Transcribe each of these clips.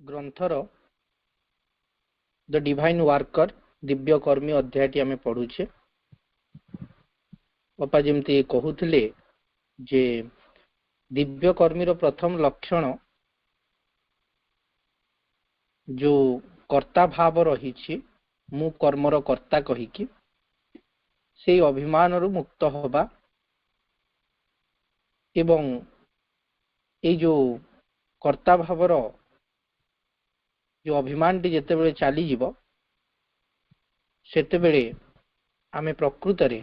ग्रंथर the divine worker Divya कर्मी अध्यायटी आम पढ़ुचे। बापा जमती कहते जे दिव्य कर्मीर प्रथम लक्षण जो कर्ता भाव रही मु कर्मर कर्ता कहीकि से अभिमान रु मुक्त होबा एवं ये जो कर्ता भावर जो अभिमान टी जेते बेले चली जीवो सेते बेले आमे प्रकृत रे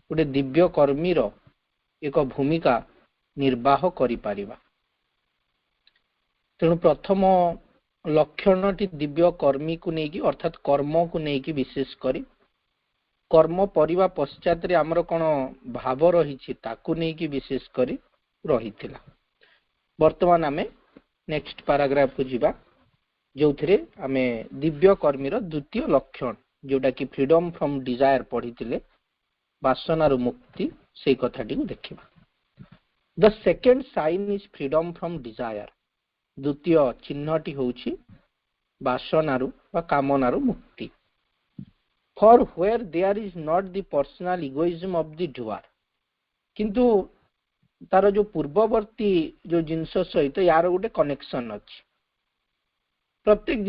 गोटे दिव्य कर्मीर एक भूमिका निर्वाह करि पारिबा। तेणु प्रथम लक्षणटी दिव्य कर्मी को नेकी अर्थात कर्म को नेकी विशेष करी कर्म परिवा पश्चात रे हमर कोन भाव रही ताकू नेकी विशेष करी रहिथिला। वर्तमान आमे नेक्स्ट पैराग्राफ को जीवा जो थिरे आमे दिव्य कर्मीर द्वितीय लक्षण जोटा कि फ्रीडम फ्रॉम डिजायर पढ़िथिले वासनार मुक्ति से कथाटी को देखिबा। The second sign is freedom from desire. द्वितीय चिन्हटी होउछि वासनारु वा कामनारु मुक्ति। For where there is not the personal egoism of the doer. किंतु तार जो पूर्ववर्ती जो जिंस सहित यार गोटे कनेक्शन अछि। प्रत्येक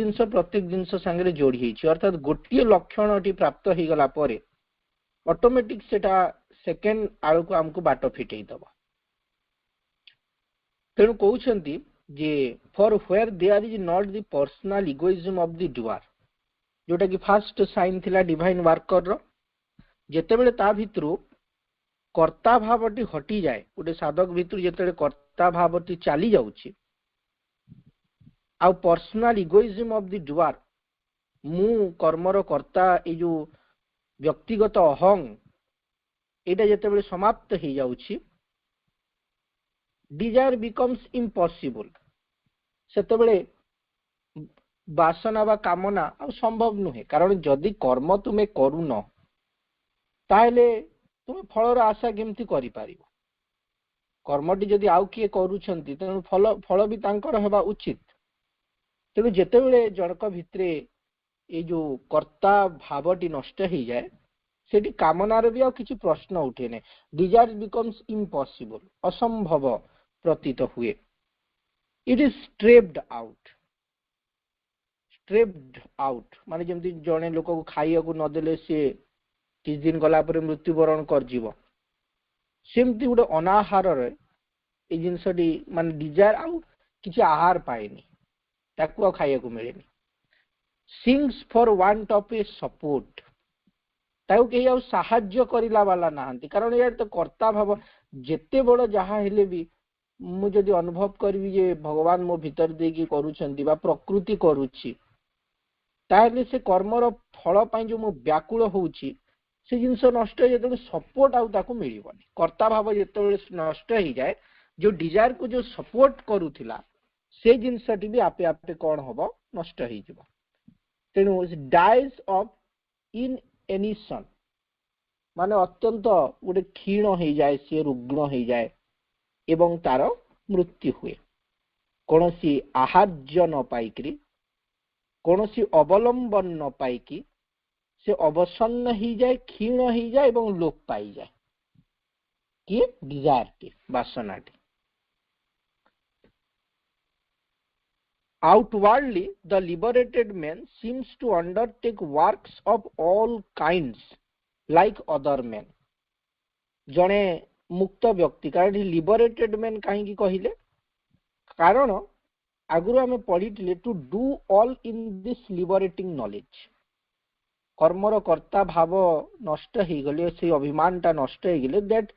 जिंस संगे जोड़ी हेछि अर्थात गोटिए लक्षणटी प्राप्त हो गला परे ऑटोमेटिक सेटा सेकंड आळु को हमको बाटो फिटेई दबा। तेणु कहउछंती जे for where there is not the personal egoism of the doer जोटा कि फर्स्ट साइन थिला डिवाइन वर्कर रो जेते बेले ता भितरु कर्ता भावटी हटी जाए गोटे साधक भितरु जेते कर्ता भावटी चली जाउछि आ personal egoism of the doer मु कर्मर कर्ता ए जो व्यक्तिगत अहं एटा जेते बेले समाप्त हो जाउछि डिजायर बिकम्स इम्पॉसिबल। सेते बेले वासना वा कामना आ संभव नुहे कारण जदि कर्म तुमे करून ताहले तुम फलर आशा केमती करि पारिबो। कर्मटी जदि आउ किए करूछंती तेणु फल भी तांकर हेबा उचित। तेणु जेते बेले जनक भितरे ए जो कर्ता भावटी नष्ट हो जाए सेठी कामनार भी आ किछि प्रश्न उठे ने। डिजायर बिकम्स इम्पॉसिबल असंभव प्रतीत हुए। इट इज स्ट्रेप्ड आउट माने जेमती जने लोक को खाइया को न देले से किछ दिन गला पर मृत्युवरण कर जीव सेमती गोटे अनाहार रे ए जिंसटी माने डिजायर आउ किछि आहार पाएनी ताकू आ खाइया को मिलेनी। Sinks for want of a support ताऊ के आउ सहाय्य करिला वाला नाहंती कारण यार तो कर्ता भाव जेते बड़ जहा हेले भी मु जदि अनुभव करबी जे भगवान मो भीतर देकी करूछंती बा प्रकृति करूछि ताहले से कर्मर फल पई जो मु व्याकुल होउछि से जिंस नष्ट जेते सपोर्ट आउ ताकू मिलिबनी। कर्ता भाव जेते नष्ट हो जाए जो डिजायर को जो सपोर्ट करूथिला से जिंसटी भी आपे आपे कोन होबो नष्ट हो जिवो। तेनु डाइज ऑफ इनएनिशन माने अत्यंत गोटे क्षीण हो जाए से रुग्ण हो जाए एवं तार मृत्यु हुए। कोनोसी आहार्य न पाइकरी कोनोसी अवलंबन न पाइकी से अवसन्न ही जाए क्षीण ही जाए एवं लोप पाई जाए कि डिजायर टी वासना T. Outwardly, the liberated man seems to undertake works of all kinds like other men. जने मुक्त व्यक्ति कारण लिबरेटेड मैन कहीं कहले कारण आगुरु आमे पढ़िथिले to do all in this liberating knowledge. कर्मर कर्ता भाव नष्ट हो गले से अभिमानटा नष्ट हो गले that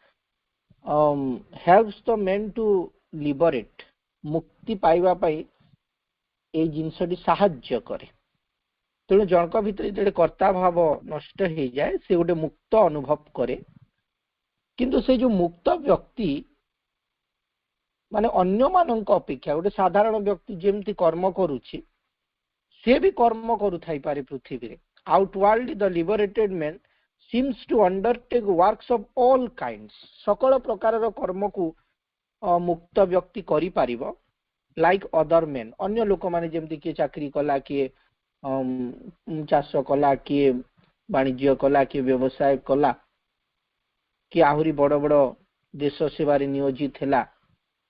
helps the man to liberate मुक्ति पाइबा पई ए जिनसटी साहाय्य करे। तेणु जनक भितर जे कर्ता भाव नष्ट हो जाए से गोटे मुक्त अनुभव करे किंतु से जो मुक्त व्यक्ति माने अन्य मानक अपेक्षा गोटे साधारण व्यक्ति जेमती कर्म करूछि से भी कर्म करू थाई पारे पृथ्वी रे। Outwardly the liberated man seems to undertake works of all kinds सकल प्रकार कर्म को मुक्त व्यक्ति करि पारिबो लाइक अदर मेन अन्य लोक माने जेमती किए चाकरी कला किए चाष कला किए वाणिज्य कला किए व्यवसाय कला किए आहुरी बड़ बड़ देश सेवारे नियोजित हैला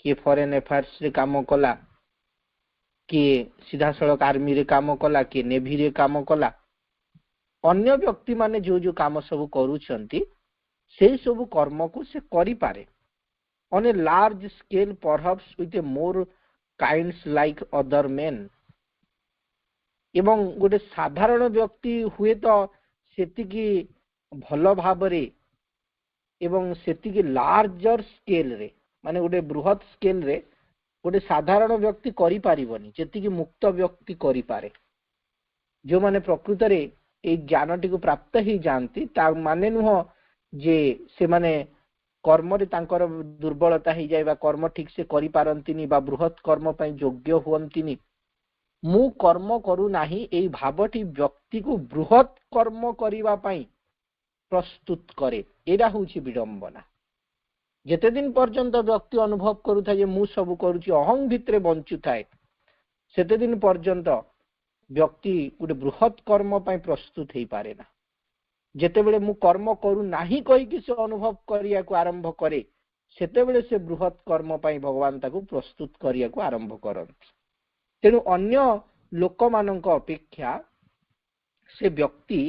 किए फॉरेन अफेयर्स रे काम कला किए सीधा सड़क आर्मी रे काम कला किए नेवी रे काम कला अन्य व्यक्ति माने जो जो काम सब करूछंती से सब कर्म को से करि पारे on a large scale perhaps with a more kinds like other men एवं गोटे साधारण व्यक्ति हुए तो सेतिकी भल भाबरे एवं सेतिकी लार्जर स्केल रे माने गोटे बृहत स्केल रे गोटे साधारण व्यक्ति करि पारिबनी जेतिकी मुक्त व्यक्ति करि पारे जो माने प्रकृत रे ए ज्ञानटी को प्राप्त ही जानती ता माने नुह जे से माने कर्म रे तांकर दुर्बलता ही जाय बा कर्म ठीक से करि पारंतिनी बा बृहत कर्म पई योग्य हुअंतिनी मु कर्म करू नाही एई भावटी व्यक्ति को बृहत कर्म करिवा पई प्रस्तुत करे एरा होछि विडंबना जेते दिन पर्यंत व्यक्ति अनुभव करू था जे मु सब करूछि अहं भितरे बंचु थाए सेते दिन पर्यंत व्यक्ति गोटे बृहत कर्म पई प्रस्तुत हेई पारे ना जेते बेले मु कर्म करू नाही कहि कि से अनुभव करिया को आरंभ करे सेते बेले से बृहत कर्म पई भगवान ताको प्रस्तुत करिया को आरंभ करंती तेनु अन्य लोक मानक अपेक्षा से व्यक्ति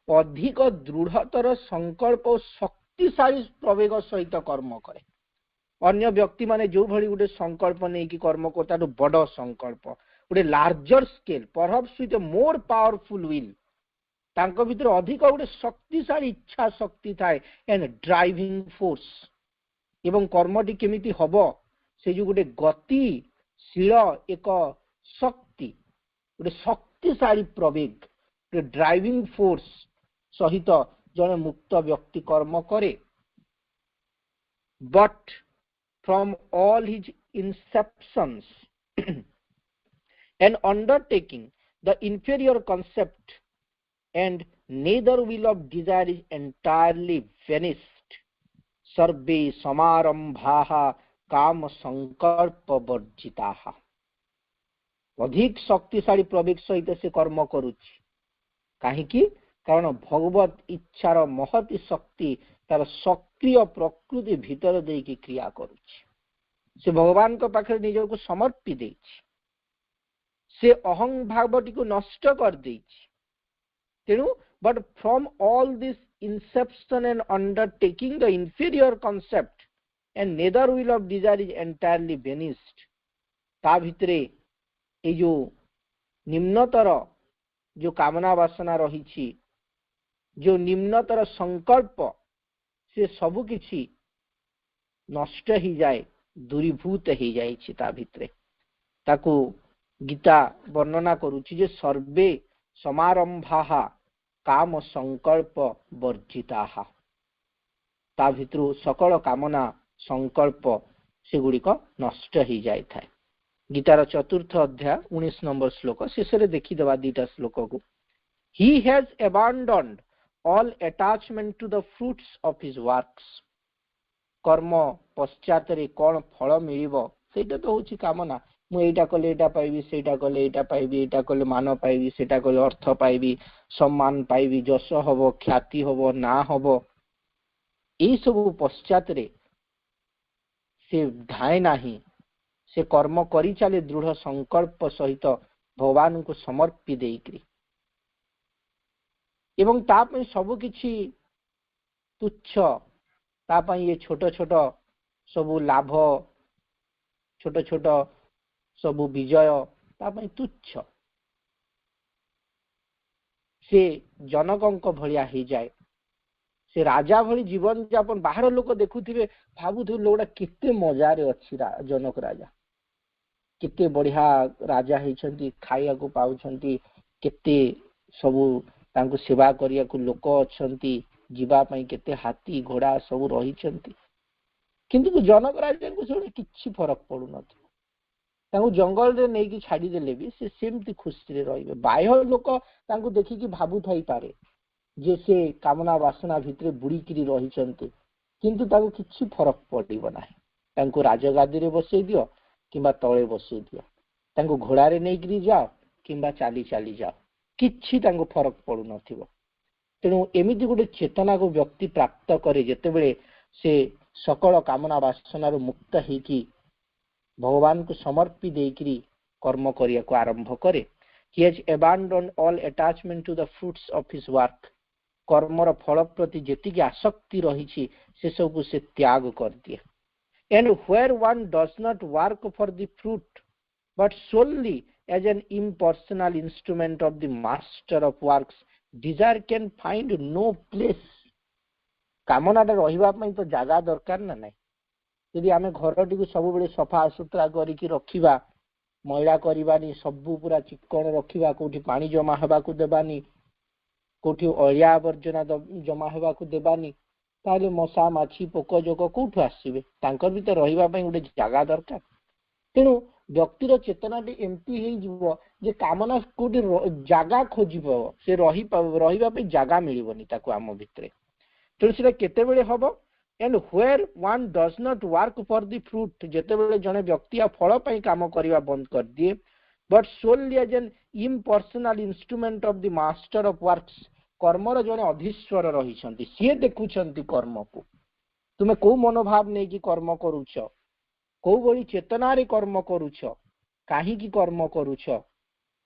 अधिक दृढ़तर संकल्प और शक्तिशाली प्रवेग सहित कर्म करे अन्य व्यक्ति माने जो भली गोटे संकल्प नहीं कि कर्म करता बड़ संकल्प गोटे larger scale perhaps with A more powerful will तांको भीतर अधिक गोटे शक्तिशाली इच्छा शक्ति थाए एंड ड्राइविंग फोर्स एवं कर्मटी केमिति हबो से जो गोटे गतिशील एक शक्ति गोटे शक्तिशाली प्रवेग गोटे ड्राइविंग फोर्स सहित जने मुक्त व्यक्ति कर्म करे but from all his inceptions and undertaking the inferior concept and neither will of desire is entirely vanished सर्वे समारंभाः काम संकल्प वर्जिताः अधिक शक्तिशाली प्रवेग सहित से कर्म करुछि काहेकि कारण भगवत इच्छार महती शक्ति तार सक्रिय प्रकृति भीतर दे की क्रिया करुछि से भगवान को पाखरे निज को समर्पि देछि से अहं भावटी को नष्ट कर देछि तेणु but from all this inception and undertaking the inferior concept and neither will of desire is entirely vanished ता भितरे ए जो निम्नतर जो कामना वासना रही जो निम्नतर संकल्प से सबु किछि नष्ट ही जाए दूरीभूत ही जाए ता भितरे ताकू गीता वर्णना करूछि जे सर्वे समारंभाः काम संकल्प वर्जिताः ता भितरु सकल कामना संकल्प से गुड़िक नष्ट ही जाए थाए गीतार चतुर्थ अध्याय 19 नंबर श्लोक शेष देखीदेवा दीटा श्लोक को ही has abandoned all attachment to the fruits of his works कर्म पश्चात रे कौन फल मिलिबो सेटा तो होची कामना मु एटा कले एटा पाइबी सेटा कले एटा पाइबी एटा कले मान पाइबी सेटा कले अर्थ पाइबी सम्मान पाइबी जश हबो ख्याति हबो ना हबो ए सब पश्चात रे से धाए नाही से कर्म करी चले दृढ़ संकल्प सहित भगवान को समर्पि देकरी एवं ताप सब किछि तुच्छ ताप ये छोट छोट सब लाभ छोट छोट सब विजय ताप तुच्छ से जनक भलिया ही जाए से राजा भली जीवन जापन बाहर लोक देखुथिबे भाबुथिबे लोकटा केते मजारे अछि जनक राजा केते बढ़िया राजा होइछंती खाइया को पाउछंती केते सबु तांको सेवा करिया को लोक अछंती जीवा पई केते हाथी घोड़ा सब रहिछंती किंतु जनक राजा को सोडे किछि फरक पडु नथि तांको जंगल रे नै कि छाडी देले भी से सेमती खुशी रे रहिबे बाह्य लोक तांको देखि कि भाबु थाई पारे जे से कामना वासना भितरे बुड़ी किरी रहिछंती किंतु ताको किछि फरक पडिबो नाही तांको राजगादी रे बसै दियो किबा तळे बसै दियो ତାଙ୍କୁ ଘୋଡ଼ାରେ ନେଇକିରି ଯାଅ କିମ୍ବା ଚାଲି ଚାଲି ଯାଅ, କିଛି ତାଙ୍କୁ ଫରକ ପଡୁନଥିବ। ତେଣୁ ଏମିତି ଗୋଟେ ଚେତନାକୁ ବ୍ୟକ୍ତି ପ୍ରାପ୍ତ କରେ ଯେତେବେଳେ ସେ ସକଳ କାମନା ବାସନାରୁ ମୁକ୍ତ ହେଇକି ଭଗବାନଙ୍କୁ ସମର୍ପି ଦେଇକିରି କର୍ମ କରିବାକୁ ଆରମ୍ଭ କରେ। He has abandoned all attachment to the fruits of his work. କର୍ମର ଫଳ ପ୍ରତି ଯେତିକି ଆସକ୍ତି ରହିଛି ସେ ସବୁ ସେ ତ୍ୟାଗ କରିଦିଏ। And where one does not work for the fruit but solely as an impersonal instrument of the master of works, desire can find no place. କାମନାଟା ରହିବା ପାଇଁ ତ ଜାଗା ଦରକାର ନା ନାହିଁ। ଯଦି ଆମେ ଘରଟିକୁ ସବୁବେଳେ ସଫା ସୁତରା କରିକି ରଖିବା, ମଇଳା କରିବାନି, ସବୁ ପୁରା ଚିକ୍କଣ ରଖିବା, କୋଉଠି ପାଣି ଜମା ହେବାକୁ ଦେବାନି, କୋଉଠି ଅଳିଆ ଆବର୍ଜନା ଜମା ହେବାକୁ ଦେବାନି, ତାହେଲେ ମଶା ମାଛି ପୋକ ଜୋକ କୋଉଠୁ ଆସିବେ? ତାଙ୍କର ବି ତ ରହିବା ପାଇଁ ଗୋଟେ ଜାଗା ଦରକାର। ତେଣୁ ବ୍ୟକ୍ତିର ଚେତନାଟି ଏମିତି ହେଇଯିବ ଯେ କାମନା କୋଉଠି ଜାଗା ଖୋଜିବ, ସେ ରହିବା ପାଇଁ ଜାଗା ମିଳିବନି ତାକୁ ଆମ ଭିତରେ। ତେଣୁ ସେଟା କେତେବେଳେ ହବ? And where one does not work for the fruit, ଯେତେବେଳେ ଜଣେ ବ୍ୟକ୍ତି ଆଉ ଫଳ ପାଇଁ କାମ କରିବା ବନ୍ଦ କରିଦିଏ, but solely as an impersonal instrument of the master of works, କର୍ମର ଜଣେ ଅଧୀଶ୍ୱର ରହିଛନ୍ତି, ସିଏ ଦେଖୁଛନ୍ତି କର୍ମକୁ, ତୁମେ କୋଉ ମନୋଭାବ ନେଇକି କର୍ମ କରୁଛ, କୋଉ ଭଳି ଚେତନାରେ କର୍ମ କରୁଛ, କାହିଁକି କର୍ମ କରୁଛ,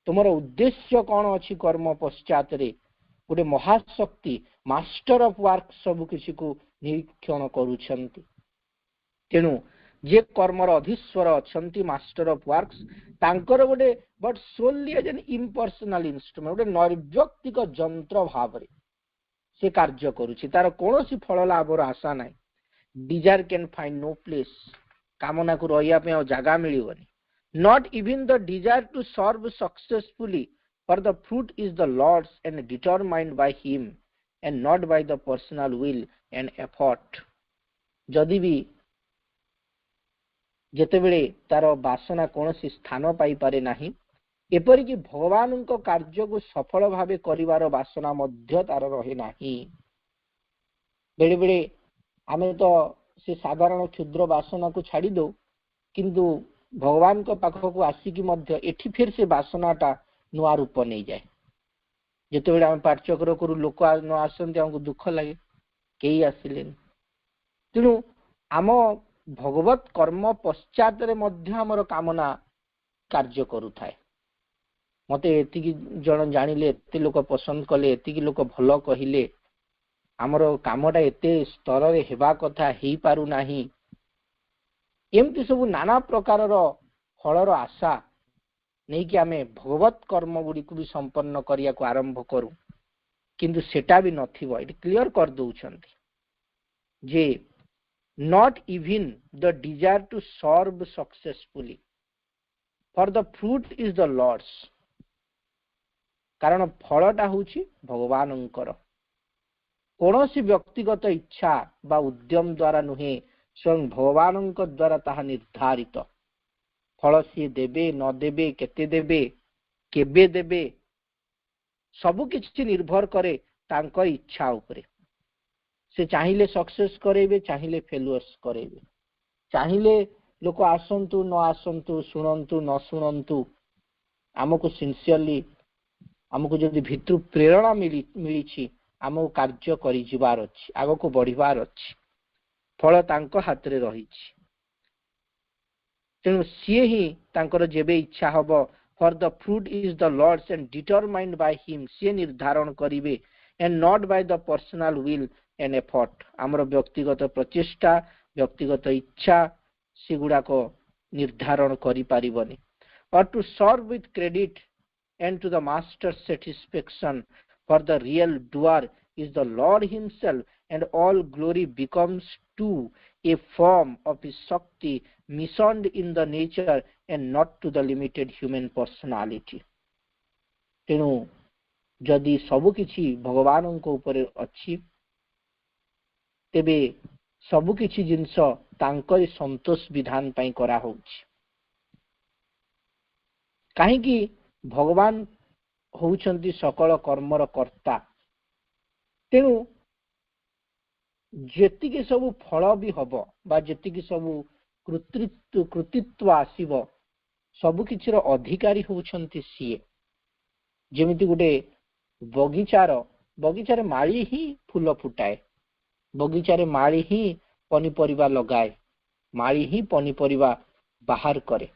ତୁମର ଉଦ୍ଦେଶ୍ୟ କ'ଣ ଅଛି କର୍ମ ପଶ୍ଚାତରେ, ଗୋଟେ ମହାଶକ୍ତି ମାଷ୍ଟର ଅଫ ୱାର୍କ ସବୁ କିଛିକୁ ନିରୀକ୍ଷଣ କରୁଛନ୍ତି। ତେଣୁ ଯେ କର୍ମର ଅଧୀଶ୍ୱର ଅଛନ୍ତି ମାଷ୍ଟର ଅଫ ୱାର୍କସ, ତାଙ୍କର ଗୋଟେ but solely as an impersonal instrument, ଗୋଟେ ନୈର୍ବ୍ୟକ୍ତିକ ଯନ୍ତ୍ର ଭାବରେ ସେ କାର୍ଯ୍ୟ କରୁଛି, ତାର କୌଣସି ଫଳ ଲାଭର ଆଶା ନାହିଁ। Desire can find no place, କାମନାକୁ ରହିବା ପାଇଁ ଆଉ ଜାଗା ମିଳିବନି। Not even the desire to serve successfully, for the fruit is the Lord's and determined by him and not by the personal will and effort. ଯଦି ବି ଯେତେବେଳେ ତାର ବାସନା କୌଣସି ସ୍ଥାନ ପାଇପାରେ ନାହିଁ, ଏପରିକି ଭଗବାନଙ୍କ କାର୍ଯ୍ୟକୁ ସଫଳ ଭାବେ କରିବାର ବାସନା ମଧ୍ୟ ତାର ରହେ ନାହିଁ। ବେଳେବେଳେ ଆମେ ତ ସେ ସାଧାରଣ କ୍ଷୁଦ୍ର ବାସନାକୁ ଛାଡ଼ି ଦଉ, କିନ୍ତୁ ଭଗବାନଙ୍କ ପାଖକୁ ଆସିକି ମଧ୍ୟ ଏଠି ଫେର ସେ ବାସନାଟା ନୂଆ ରୂପ ନେଇଯାଏ। ଯେତେବେଳେ ଆମେ ପାଠଚକ୍ର କରୁ, ଲୋକ ନ ଆସନ୍ତି, ଆମକୁ ଦୁଃଖ ଲାଗେ, କେହି ଆସିଲେନି। ତେଣୁ ଆମ ଭଗବତ କର୍ମ ପଶ୍ଚାତରେ ମଧ୍ୟ ଆମର କାମନା କାର୍ଯ୍ୟ କରୁଥାଏ। ମତେ ଏତିକି ଜଣ ଜାଣିଲେ, ଏତେ ଲୋକ ପସନ୍ଦ କଲେ, ଏତିକି ଲୋକ ଭଲ କହିଲେ, ଆମର କାମଟା ଏତେ ସ୍ତରରେ ହେବା କଥା ହେଇପାରୁନାହିଁ, ଏମିତି ସବୁ ନାନା ପ୍ରକାରର ଫଳର ଆଶା ନେଇକି ଆମେ ଭଗବତ କର୍ମ ଗୁଡ଼ିକୁ ବି ସମ୍ପନ୍ନ କରିବାକୁ ଆରମ୍ଭ କରୁ, କିନ୍ତୁ ସେଟା ବି ନଥିବ। ଏଠି କ୍ଲିୟର କରିଦଉଛନ୍ତି ଯେ not even the desire to serve successfully, for the fruit is the Lord's, କାରଣ ଫଳଟା ହଉଛି ଭଗବାନଙ୍କର। କୌଣସି ବ୍ୟକ୍ତିଗତ ଇଚ୍ଛା ବା ଉଦ୍ୟମ ଦ୍ୱାରା ନୁହେଁ, ସ୍ୱୟଂ ଭଗବାନଙ୍କ ଦ୍ୱାରା ତାହା ନିର୍ଦ୍ଧାରିତ। ଫଳ ସିଏ ଦେବେ ନ ଦେବେ, କେତେ ଦେବେ, କେବେ ଦେବେ, ସବୁ କିଛି ନିର୍ଭର କରେ ତାଙ୍କ ଇଚ୍ଛା ଉପରେ। ସେ ଚାହିଁଲେ ସକ୍ସେସ୍ କରେଇବେ, ଚାହିଁଲେ ଫେଲୁଅର୍ସ କରେଇବେ, ଚାହିଁଲେ ଲୋକ ଆସନ୍ତୁ ନ ଆସନ୍ତୁ, ଶୁଣନ୍ତୁ ନ ଶୁଣନ୍ତୁ, ଆମକୁ ସିନ୍ସିୟରଲି, ଆମକୁ ଯଦି ଭିତରୁ ପ୍ରେରଣା ମିଳିଛି, ଆମକୁ କାର୍ଯ୍ୟ କରିଯିବାର ଅଛି, ଆଗକୁ ବଢିବାର ଅଛି, ଫଳ ତାଙ୍କ ହାତରେ ରହିଛି। ତେଣୁ ସିଏ ହିଁ ତାଙ୍କର ଯେବେ ଇଚ୍ଛା ହବ, for the fruit is the Lord's and determined by him, ସିଏ ନିର୍ଦ୍ଧାରଣ କରିବେ, and not by the personal will and effort, ଆମର ବ୍ୟକ୍ତିଗତ ପ୍ରଚେଷ୍ଟା, ବ୍ୟକ୍ତିଗତ ଇଚ୍ଛା ସେଗୁଡାକ ନିର୍ଦ୍ଧାରଣ କରିପାରିବନି। or to serve with credit and to the master's satisfaction, for the real doer is the Lord himself, and all glory becomes to a form of his Shakti missioned in the nature and not to the limited human personality. ତେଣୁ ଯଦି ସବୁ କିଛି ଭଗବାନଙ୍କ ଉପରେ ଅଛି, ତେବେ ସବୁ କିଛି ଜିନିଷ ତାଙ୍କରି ସନ୍ତୋଷ ବିଧାନ ପାଇଁ କରାହଉଛି। କାହିଁକି? ଭଗବାନ ହଉଛନ୍ତି ସକଳ କର୍ମର କର୍ତ୍ତା। ତେଣୁ ଯେତିକି ସବୁ ଫଳ ବି ହବ ବା ଯେତିକି ସବୁ କୃତିତ୍ୱ ଆସିବ, ସବୁ କିଛିର ଅଧିକାରୀ ହେଉଛନ୍ତି ସିଏ। ଯେମିତି ଗୋଟେ ବଗିଚାରେ ମାଳି ହିଁ ଫୁଲ ଫୁଟାଏ, ବଗିଚାରେ ମାଳି ହିଁ ପନିପରିବା ଲଗାଏ, ମାଳି ହିଁ ପନିପରିବା ବାହାର କରେ।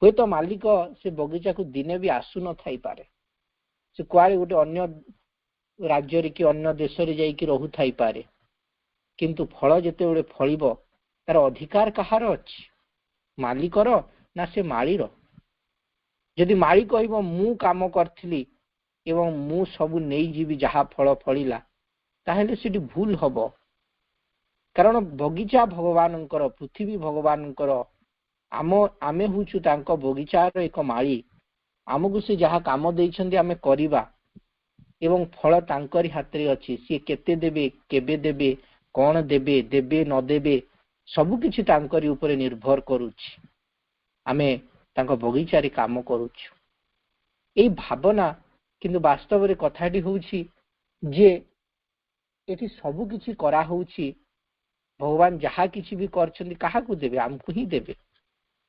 ହୁଏତ ମାଲିକ ସେ ବଗିଚାକୁ ଦିନେ ବି ଆସୁନଥାଇପାରେ, ସେ କୁଆଡ଼େ ଗୋଟେ ଅନ୍ୟ ରାଜ୍ୟରେ କି ଅନ୍ୟ ଦେଶରେ ଯାଇକି ରହୁଥାଇପାରେ, କିନ୍ତୁ ଫଳ ଯେତେବେଳେ ଫଳିବ ତାର ଅଧିକାର କାହାର ଅଛି? ମାଲିକର ନା ସେ ମାଳିର? ଯଦି ମାଳି କହିବ ମୁଁ କାମ କରିଥିଲି ଏବଂ ମୁଁ ସବୁ ନେଇଯିବି ଯାହା ଫଳ ଫଳିଲା, ତାହେଲେ ସେଠି ଭୁଲ ହବ। କାରଣ ବଗିଚା ଭଗବାନଙ୍କର, ପୃଥିବୀ ଭଗବାନଙ୍କର, ଆମେ ହଉଛୁ ତାଙ୍କ ବଗିଚାର ଏକ ମାଳି। ଆମକୁ ସେ ଯାହା କାମ ଦେଇଛନ୍ତି ଆମେ କରିବା ଏବଂ ଫଳ ତାଙ୍କରି ହାତରେ ଅଛି। ସିଏ କେତେ ଦେବେ, କେବେ ଦେବେ, କଣ ଦେବେ, ଦେବେ ନ ଦେବେ, ସବୁ କିଛି ତାଙ୍କରି ଉପରେ ନିର୍ଭର କରୁଛି। ଆମେ ତାଙ୍କ ବଗିଚାରେ କାମ କରୁଛୁ। ଏଇ ଭାବନା, କିନ୍ତୁ ବାସ୍ତବରେ କଥାଟି ହେଉଛି ଯେ ଏଠି ସବୁ କିଛି କରାହଉଛି, ଭଗବାନ ଯାହା କିଛି ବି କରିଛନ୍ତି କାହାକୁ ଦେବେ? ଆମକୁ ହିଁ ଦେବେ।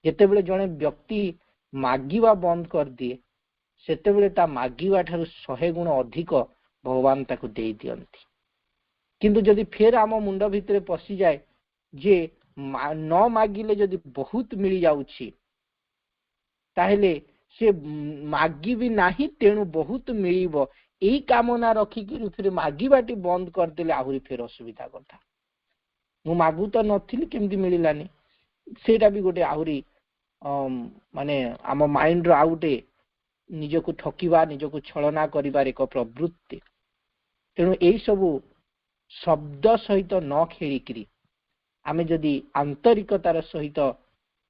ଯେତେବେଳେ ଜଣେ ବ୍ୟକ୍ତି ମାଗିବା ବନ୍ଦ କରିଦିଏ, ସେତେବେଳେ ତା ମାଗିବା ଠାରୁ 100 ଗୁଣ ଅଧିକ ଭଗବାନ ତାକୁ ଦେଇ ଦିଅନ୍ତି। କିନ୍ତୁ ଯଦି ଫେର ଆମ ମୁଣ୍ଡ ଭିତରେ ପଶିଯାଏ ଯେ ନ ମାଗିଲେ ଯଦି ବହୁତ ମିଳିଯାଉଛି, ତାହେଲେ ସେ ମାଗିବି ନାହିଁ ତେଣୁ ବହୁତ ମିଳିବ, ଏଇ କାମନା ରଖିକି ଫେର ମାଗିବାଟି ବନ୍ଦ କରିଦେଲେ ଆହୁରି ଫେର ଅସୁବିଧା କଥା। ମୁଁ ମାଗୁ ତ ନଥିଲି, କେମିତି ମିଳିଲାନି? ସେଇଟା ବି ଗୋଟେ ଆହୁରି ମାନେ ଆମ ମାଇଣ୍ଡର ଆଉ ଗୋଟେ ନିଜକୁ ଠକିବା, ନିଜକୁ ଛଳନା କରିବାର ଏକ ପ୍ରବୃତ୍ତି। ତେଣୁ ଏଇ ସବୁ ଶବ୍ଦ ସହିତ ନ ଖେଳିକିରି ଆମେ ଯଦି ଆନ୍ତରିକତାର ସହିତ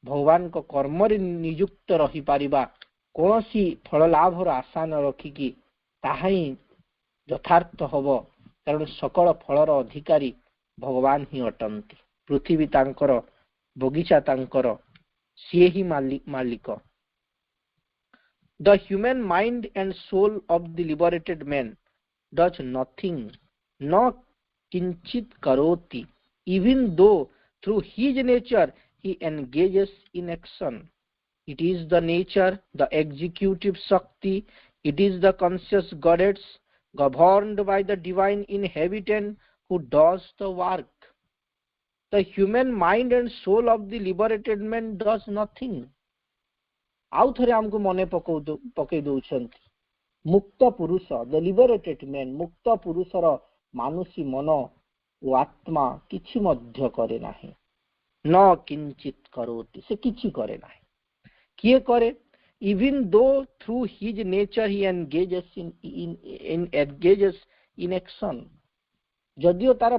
ଭଗବାନଙ୍କ କର୍ମରେ ନିଯୁକ୍ତ ରହିପାରିବା, କୌଣସି ଫଳ ଲାଭର ଆଶା ନ ରଖିକି, ତାହା ହିଁ ଯଥାର୍ଥ ହବ। କାରଣ ସକଳ ଫଳର ଅଧିକାରୀ ଭଗବାନ ହିଁ ଅଟନ୍ତି। ପୃଥିବୀ ତାଙ୍କର, ବଗିଚା ତାଙ୍କର, ସିଏ ହିଁ ମାଲିକ। The human mind and soul of the liberated man does nothing, no kinchit karoti, even though through his nature he engages in action. It is the nature, the executive Shakti, it is the conscious goddess governed by the divine inhabitant who does the work. The human mind and soul of the liberated man does nothing. ଆଉ ଥରେ ଆମକୁ ମନେ ପକେଇ ଦଉଛନ୍ତି, ମୁକ୍ତ ପୁରୁଷ, ଦ ଲିବରେଟେଡ man, ମୁକ୍ତ ପୁରୁଷର ମାନୁଷୀ ମନ ଓ ଆତ୍ମା କିଛି ମଧ୍ୟ କରେ ନାହିଁ। ନ କିଞ୍ଚିତ କରୋତି, ସେ କିଛି କରେ ନାହିଁ। କିଏ କରେ? Even though through his nature he engages in action. ଯଦିଓ ତାର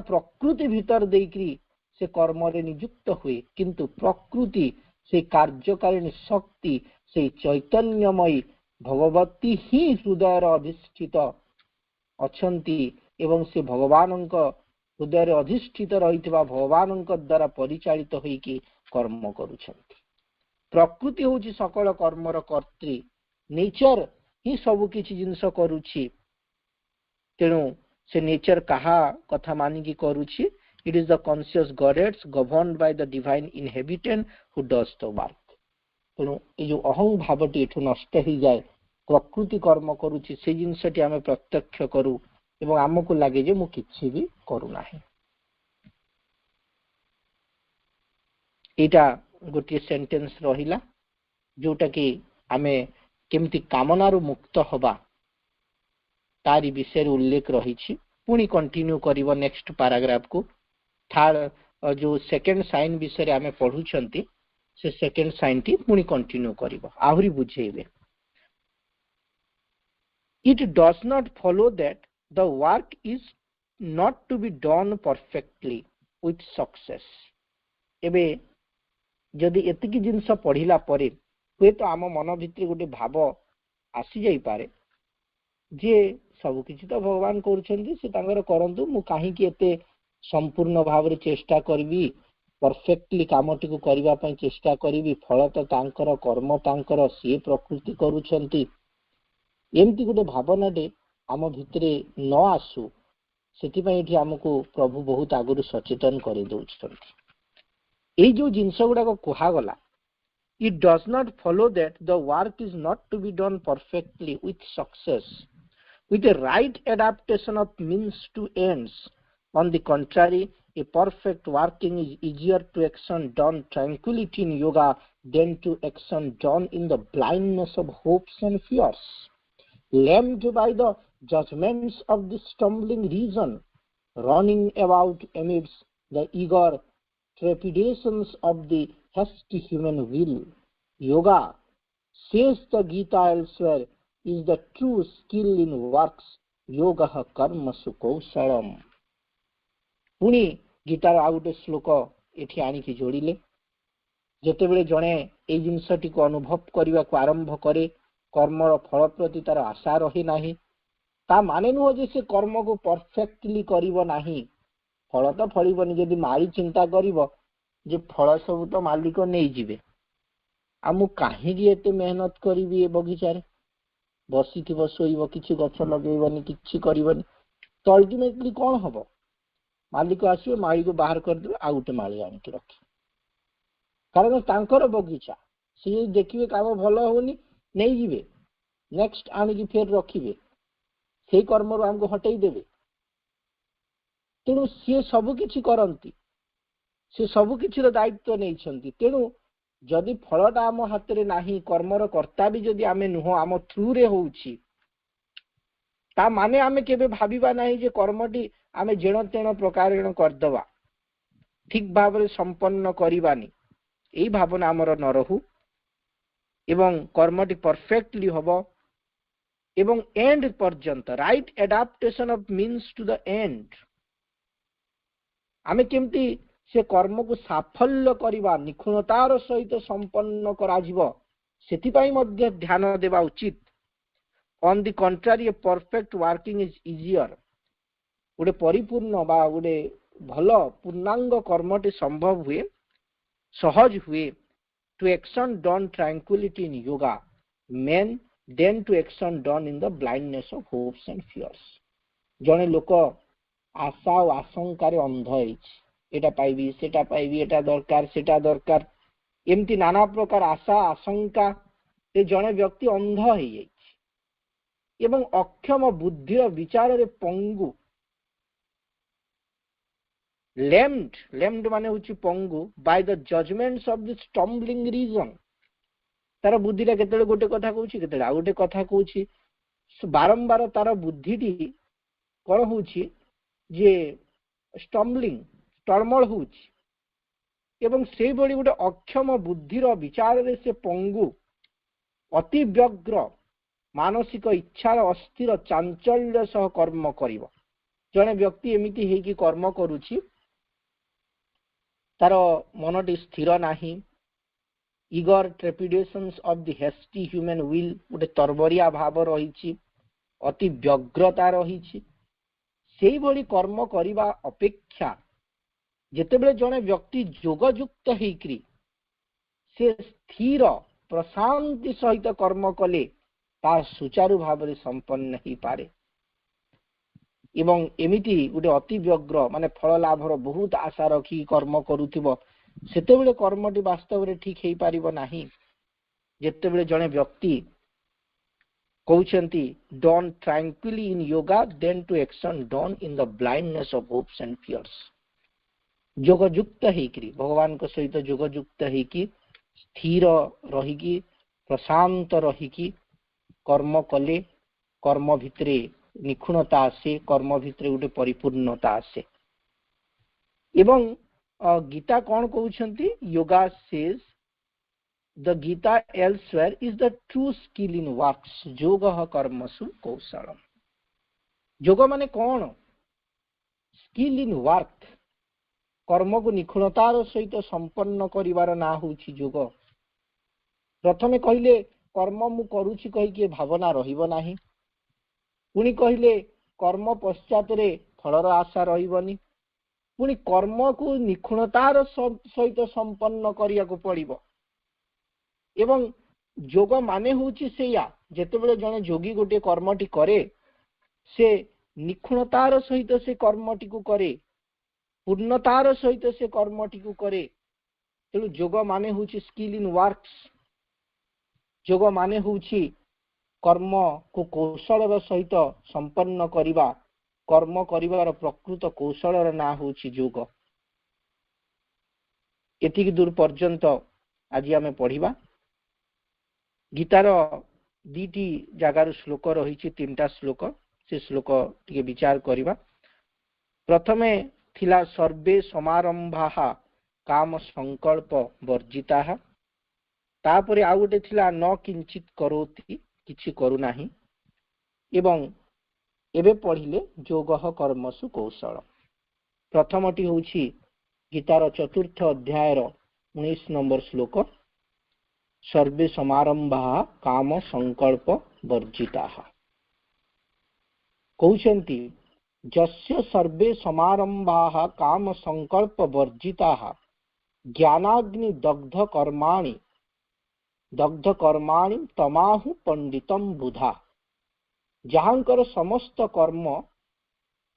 ପ୍ରକୃତି ଭିତର ଦେଇକରି ସେ କର୍ମରେ ନିଯୁକ୍ତ ହୁଏ, କିନ୍ତୁ ପ୍ରକୃତି, ସେ କାର୍ଯ୍ୟକାରିଣୀ ଶକ୍ତି, ସେଇ ଚୈତନ୍ୟମୟୀ ଭଗବତୀ ହିଁ ହୃଦୟରେ ଅଧିଷ୍ଠିତ ଅଛନ୍ତି ଏବଂ ସେ ଭଗବାନଙ୍କ ହୃଦୟରେ ଅଧିଷ୍ଠିତ ରହିଥିବା ଭଗବାନଙ୍କ ଦ୍ୱାରା ପରିଚାଳିତ ହୋଇକି କର୍ମ କରୁଛନ୍ତି। ପ୍ରକୃତି ହେଉଛି ସକଳ କର୍ମର କର୍ତ୍ରୀ, ନେଚର ହିଁ ସବୁ କିଛି ଜିନିଷ କରୁଛି। ତେଣୁ ସେ ନେଚର କାହା କଥା ମାନିକି କରୁଛି? It is the conscious goddess governed by the divine inhabitant who does the work. ତେଣୁ ଏଇ ଯୋଉ ଅହଂ ଭାବଟି ଏଠୁ ନଷ୍ଟ ହେଇଯାଏ, ପ୍ରକୃତି କର୍ମ କରୁଛି ସେ ଜିନିଷଟି ଆମେ ପ୍ରତ୍ୟକ୍ଷ କରୁ ଏବଂ ଆମକୁ ଲାଗେ ଯେ ମୁଁ କିଛି ବି କରୁନାହିଁ। ଏଇଟା ଗୋଟିଏ ସେଣ୍ଟେନ୍ସ ରହିଲା, ଯୋଉଟା କି ଆମେ କେମିତି କାମନାରୁ ମୁକ୍ତ ହବା ତାରି ବିଷୟରେ ଉଲ୍ଲେଖ ରହିଛି। ପୁଣି କଣ୍ଟିନ୍ୟୁ କରିବ ନେକ୍ସଟ ପାରାଗ୍ରାଫକୁ। ଥାର୍ଡ ଯୋଉ ସେକେଣ୍ଡ ସାଇନ୍ ବିଷୟରେ ଆମେ ପଢୁଛନ୍ତି, ସେ ସେକେଣ୍ଡ ସାଇନ୍ଟି ପୁଣି କଣ୍ଟିନ୍ୟୁ କରିବ, ଆହୁରି ବୁଝେଇବେ। It does not follow that the work is not to be done perfectly with success. ଏବେ ଯଦି ଏତିକି ଜିନିଷ ପଢିଲା ପରେ ହୁଏତ ଆମ ମନ ଭିତରେ ଗୋଟେ ଭାବ ଆସିଯାଇପାରେ ଯେ ସବୁ କିଛି ତ ଭଗବାନ କରୁଛନ୍ତି, ସେ ତାଙ୍କର କରନ୍ତୁ, ମୁଁ କାହିଁକି ଏତେ ସମ୍ପୂର୍ଣ୍ଣ ଭାବରେ ଚେଷ୍ଟା କରିବି, ପରଫେକ୍ଟଲି କାମଟିକୁ କରିବା ପାଇଁ ଚେଷ୍ଟା କରିବି, ଫଳ ତ ତାଙ୍କର, କର୍ମ ତାଙ୍କର, ସିଏ ପ୍ରକୃତି କରୁଛନ୍ତି। ଏମିତି ଗୋଟେ ଭାବନାଟେ ଆମ ଭିତରେ ନ ଆସୁ, ସେଥିପାଇଁ ଏଠି ଆମକୁ ପ୍ରଭୁ ବହୁତ ଆଗରୁ ସଚେତନ କରିଦେଉଛନ୍ତି। এই ଯୋଉ ଜିନିଷ ଗୁଡାକ କୁହାଗଲା, it does not follow that the work is not to be done perfectly with success, with a right adaptation of means to ends. On the contrary, a perfect working is easier to action done tranquility in yoga than to action done in the blindness of hopes and fears. Lamed by the judgments of the stumbling reason, running about amidst the eager trepidations of the hasty human will. Yoga, says the Gita elsewhere, is the true skill in works. Yoga karmasu kausalam. पुणी guitar आउ गोटे श्लोक एठी आनिकी जोड़िले, जेतेबेले जणे एई जिनसटी को अनुभव करने को आरंभ करे, कर्मर फल प्रति तार आशा रही नाही, ता माने नुह जे से कर्म को परफेक्टली करिवो नाही, फल तो फलिबनी। जदि मारी चिंता करिवो जे फल सब तो मालिक नहीं जिवे, आ मु काहेकि एते मेहनत करिवि ए बगीचारे, बसिथिबो सोइबो, किछि गछ लगेइबनी, किछि करिवनी, तो अल्टीमेटली कोन हबो? मालिक आसवे, माली को बाहर कर देबे, आ गोटे माली आनिक रखी। कारण तांकर बगीचा, सी देखिए काम भल होनी नहीं जिवे, नेक्स्ट आनिक फेर रखिबे, से कर्म हमको हटई देबे। तेणु सी सब किछि करंती, से सब किछि दायित्व नहीं। तेणु जदि फलटा आम हाथ में नाही, कर्मर कर्ता भी जदि आमे नुह, आम थ्रू रे होउछि, ता माने आमे केबे भाबिबा नाही जे कर्मटी आमे जेण तेण प्रकार करदबा, ठीक भाव में संपन्न करिबानी, एई भावना आमर न रहू, एवं कर्मटी परफेक्टली हबो, एवं एंड पर्यंत right adaptation of means to the end. आमे केमती से कर्म को साफल्य करिबा, निखुणतार सहित संपन्न करा जिवो, सेतिपाई मध्य ध्यान देबा उचित। On the contrary, a perfect working is easier. गोटे परिपूर्ण बा गोटे भल पूर्णांग कर्मटी संभव हुए, सहज हुए, to action done tranquillity in yoga men then to action done in the blindness of hopes and fears. जने लोक आशा और आशंकार अंध होइछि, एटा पाइबी, सेटा पाइबी, एटा दरकार, सेटा दरकार, एमती नाना प्रकार आशा आशंका ए जने व्यक्ति अंध हो जाइछि एवं अक्षम बुद्धिर विचार रे पंगु। लेम्ड माने होछि पंगु by the judgements of the stumbling reason. तार बुद्धिटा केतेले गोटे कथा कहूछि, केतेले आ गोटे कथा कहूछि, बारंबार तार बुद्धिटी कोन होछि जे स्टम्बलिंग टर्मल होछि, एवं से बड़ी गोटे अक्षम बुद्धिर विचार रे से पंगु, अति व्यग्र मानसिक इच्छार अस्थिर चांचल्य सह कर्म करिवो। जने व्यक्ति एमिति हेकि कर्म करूछि, तार मनटी स्थिर नाही, eager trepidations of the hasty human will, गोटे तरबरिया भाव रहिछि, अति व्यग्रता रहिछि। सेही भली कर्म करिबा अपेक्षा जेतेबेले जने व्यक्ति योगयुक्त हेकरि से स्थिर प्रशांति सहित कर्म कले, ता सुचारू भाव में संपन्न ही पारे। एवं एमिति गोटे अति व्यग्र माने फल लाभर बहुत आशा रखी कर्म करूथिबो, सेतेबेले कर्मटी वास्तव में ठीक हेई पारिबो नाही। जेतेबेले जने व्यक्ति कहउछंती done tranquilly in yoga than to action done in the blindness of hopes and fears. योगयुक्त हेकि भगवान को सहित योगयुक्त हेकि स्थिर रहिकी प्रशांत रहिकी कर्म कले, कर्म भितरे निखुणता आसे, कर्म भितरे गोटे परिपूर्णता आसे। एवं गीता कौन कहउछंती, yoga says the Gita elsewhere is the true skill in works, योगः कर्मसु कौशलम। योग माने कौन? स्किल इन वर्क, कर्म को निखुणतार सहित संपन्न करिवार ना होछि योग। प्रथमे कहिले कर्म मु करूछि कहि भावना रहिबो नाही, पुणी कहिले कर्म पश्चात रे फलर आशा रहिबनी, पुणी कर्म को निखुणतार सहित संपन्न करिया को पड़िबो। एवं योग माने होछि सेया, जेतेबेले जने जोगी गोटे कर्मटी करे, से निखुणतार सहित से कर्मटी को करे, पूर्णतार सहित से कर्मटी को करे, तेणु जोग माने होची स्किल इन वर्क्स, जोग माने होची कर्म को कौशल सहित संपन्न करिबा, कर्म करिबार प्रकृत कौशल ना होची जोग। एतिक दूर पर्यंत आज आम पढ़िबा। गीतार दीटी जगार श्लोक रही, तीनटा श्लोक, से श्लोक टिके विचार करिबा। प्रथमे थिला सर्वे समारंभा काम संकल्प वर्जिता, तापरे आउ गोटे थिला न किंचित करोति, किछि करू नाही, एवं एबे पढ़िले जोगः कर्मसु कौशल। प्रथमटी होछि गीतार चतुर्थ अध्यायर 19 नंबर श्लोक, सर्वे समारंभा काम संकल्प वर्जिता। कहउछन्ति जस्य सर्वे समारंभा काम संकल्प वर्जिता ज्ञानाग्नि दग्ध कर्माणि तमाहु पंडितम बुधा। जहांकर समस्त कर्म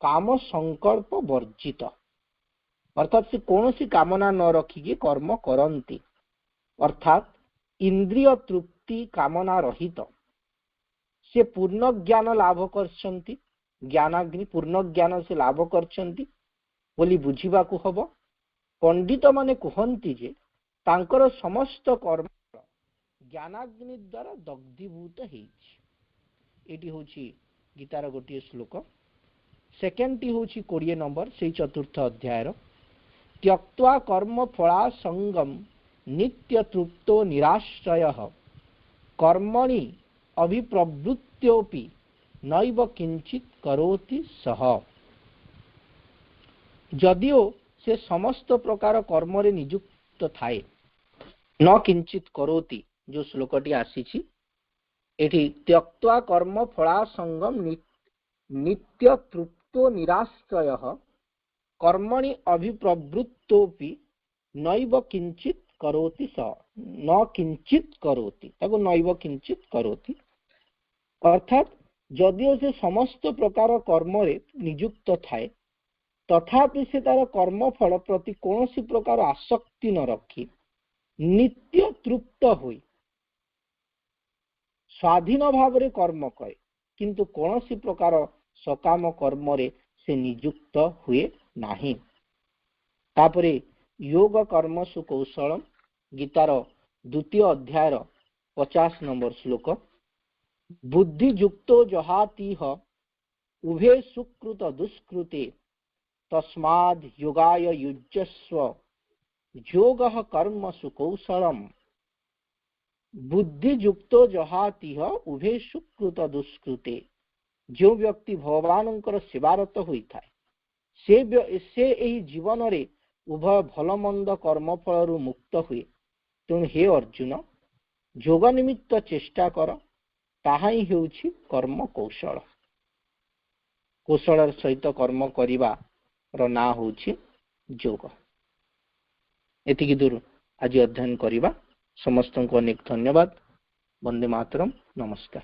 काम संकल्प वर्जित, अर्थात से कौन सी कामना न रखिकी कर्म करती, अर्थात इंद्रिय तृप्ति कामना रहित से पूर्ण ज्ञान लाभ करछन्ति, ज्ञानाग्नि पूर्ण ज्ञान से लाभ करछन्ति बोली बुझिबा को हबो। पंडित माने कहन्ति जे तांकर समस्त कर्म ज्ञानाग्नि द्वारा दग्धीभूत हेछि। एटी होछि गीतार गोटे श्लोक। सेकेंड टी होछि 20 नंबर से चतुर्थ अध्यायर, त्यक्त्वा कर्म फला संगम नित्य तृप्तो निराश्रयः कर्मणि अभिप्रवृत्त्योपि नैव किंचित करोति सह। जदियो से समस्त प्रकार कर्म रे नियुक्त थाए, न किंचित करोति जो श्लोकटी आसीछि एठी, त्यक्त्वा कर्म फला संगम नित्य तृप्तो निराश्रयः कर्मणि अभिप्रवृत्तोपि नैव किंचित करोति स, न किंचित करोति, ताको नैव किंचित करोति। अर्थात जदियो से समस्त प्रकार कर्म रे नियुक्त थाए, तथापि से तार कर्म फल प्रति कौनसी प्रकार आसक्ति न रखी नित्य तृप्त हुई स्वाधीन भाव रे कर्म करे, किंतु कौनसी प्रकार सकाम कर्म रे से नियुक्त हुए नाही। तापरे योग कर्मसु कौशलम, गीतार द्वितीय अध्यायर 50 नंबर श्लोक, बुद्धि युक्तो जहातीह उभे सुकृत दुष्कृते तस्माद् योगाय युज्यस्व योगः कर्मसु कौशलम। बुद्धि युक्तो जहातीह उभे सुकृत दुष्कृते, जो व्यक्ति भगवानंकर सेवारत होइथाय से एही जीवन रे उभय भल मंद कर्म फल मुक्त हुए। तेणु हे अर्जुन, जोग निमित्त चेष्टा कर, ताहा ही हेउछि कर्म कौशल। कौशल सहित कर्म करिबा रो ना होछि जोग। एतिकी दूर आज अध्ययन करिबा। समस्त को अनेक धन्यवाद। वंदे मातरम। नमस्कार।